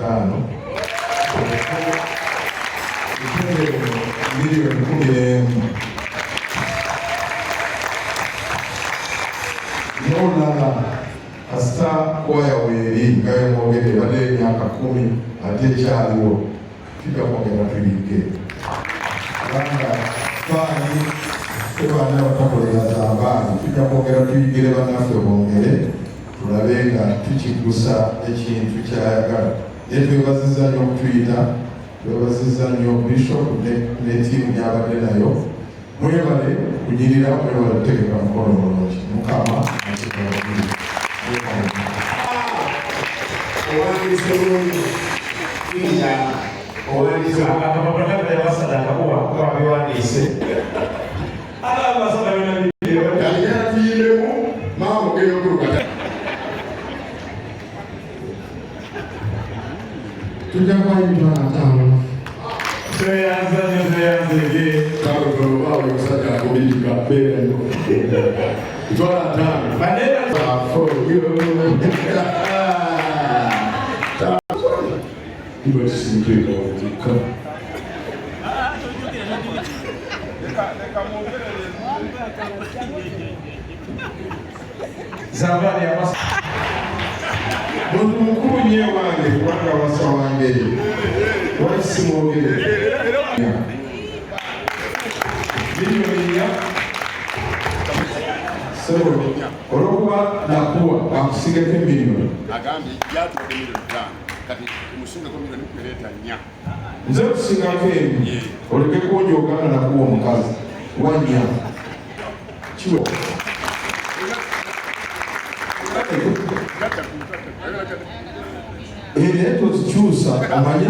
5 milioni 11 nolala kasita kwaya weeri nga yemwogere badde emyaka 10 ate ekyaliwo tujja kwogera tuyige kubanga baani tebaana batakolera zambaani tujja kwogera tuyigire bannaffe bongere tulabe nga tukigusa ekintu kyayagala naye twebaziza nnyo okutuyita twebaziza nnyo bishop ne tiimu gyabadde nayo mwebale kunyirira mwebale kutegeka mukono mulungi mukama owandiise bulungi inja owandiise akapapulakata yabasadaka kuba bewandiise abasada yatiyiremu maamugeyokuluka tujja kwayitwa ataano zeyanzege kaweawe omusajja akubirika beerano twala ataano Zabali ya masa muntu mukulu nye wange kubanga wasa wange wakisimwogere milioni ya sebo olwokuba nakuwa akusigeko emilioni agambye yatudde milioni 5 kati musingako milioni kuleeta 4 nze kusingako ebi oleke kunjogana nakuwa omukazi wanya kiwo naye tozikyusa amanye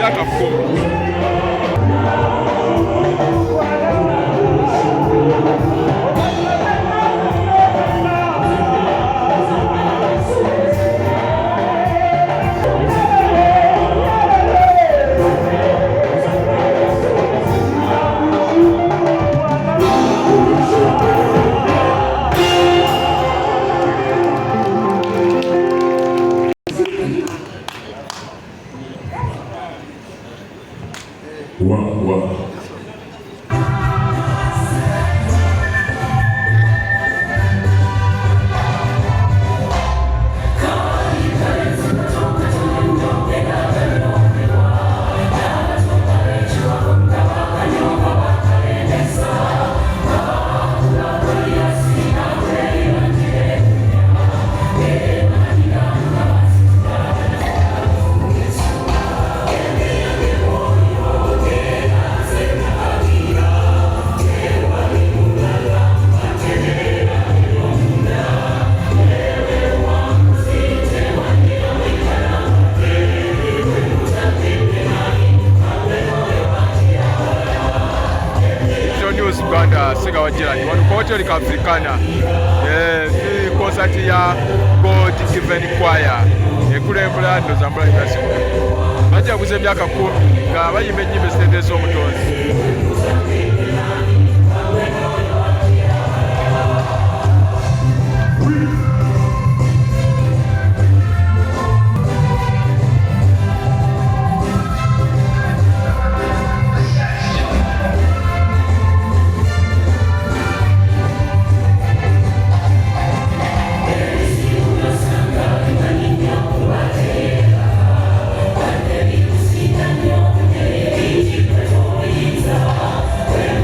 emyaka 10. Catholic Africana concert ya God Given Choir ekulembula ndo zambula ibasi bajaguza emyaka 10 nga bayimba ennyimba ezitende ez'omutonzi. Yeah.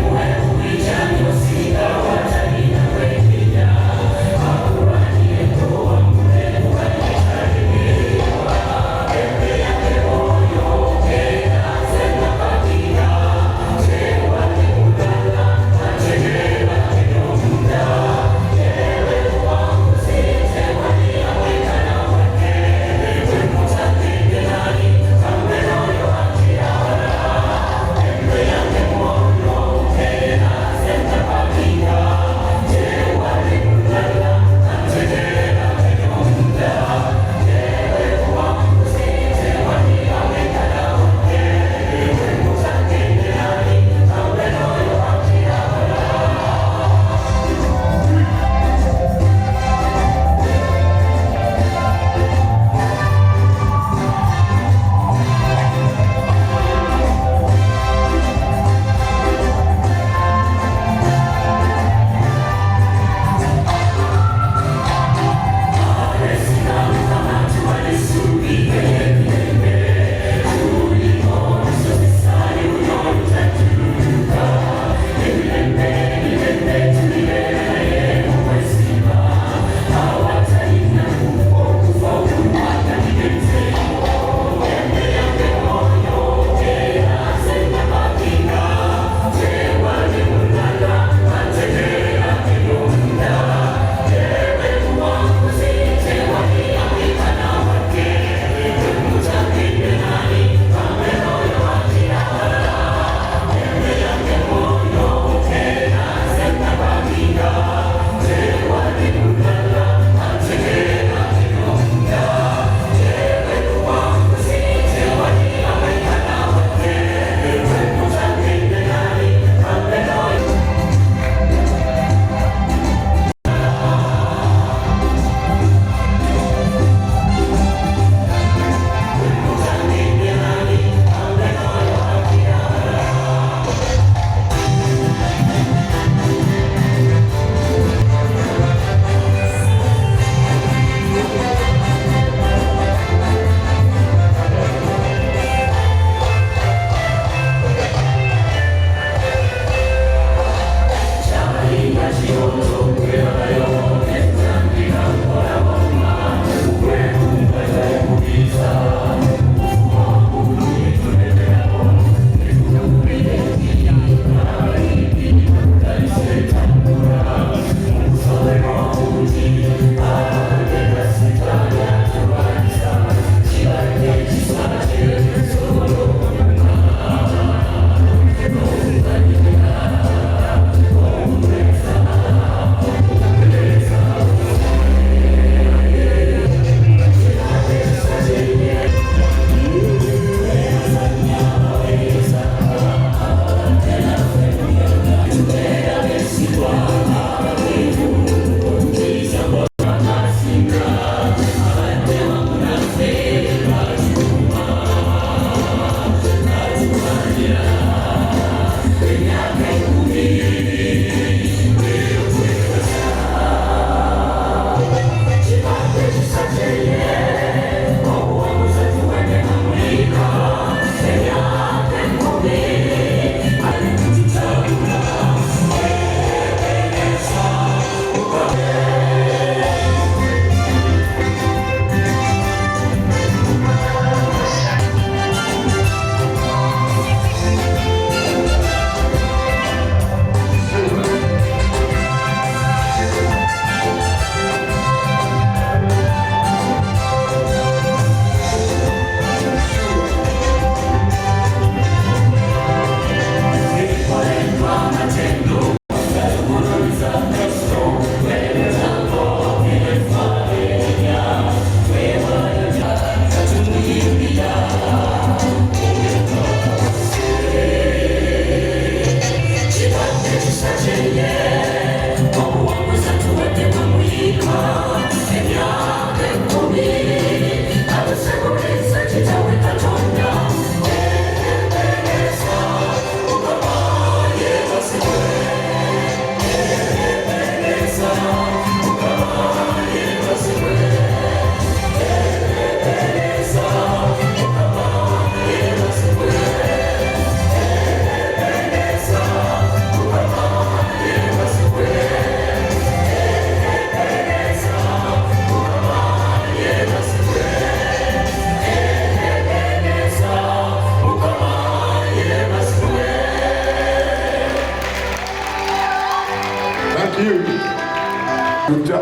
tuta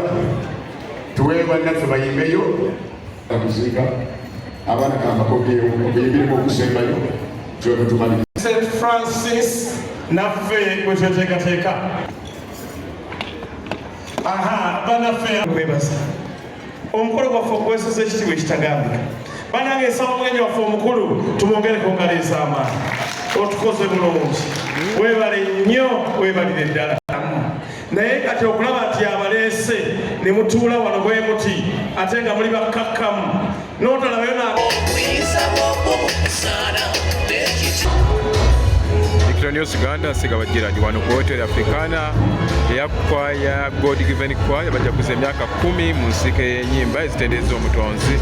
tuwe bannaffe bayimbeyo akuziika abaana kamakobyeyimbirimu okusembayo kyobetumalira St. Francis naffe bwe tweteekateeka banaffe kwebaza omukolo gwaffe okuweeseza ekitiibwa ekitagambika banange ensaba omugenyi waffe omukulu tumwongereko ngalo ez'amaanyi otukoze bulungi weebale nnyo weebalire ddala naye kati okulaba nti abaleese ne mutuula wano bwe muti ate nga muli bakkakkamu n'otalabayo News Uganda nsiga bagirani wano ku Hotel Africana eya kwaya God Given Choir bajja kuza emyaka 10 mu nsiko y'ennyimba ezitendereza omutonzi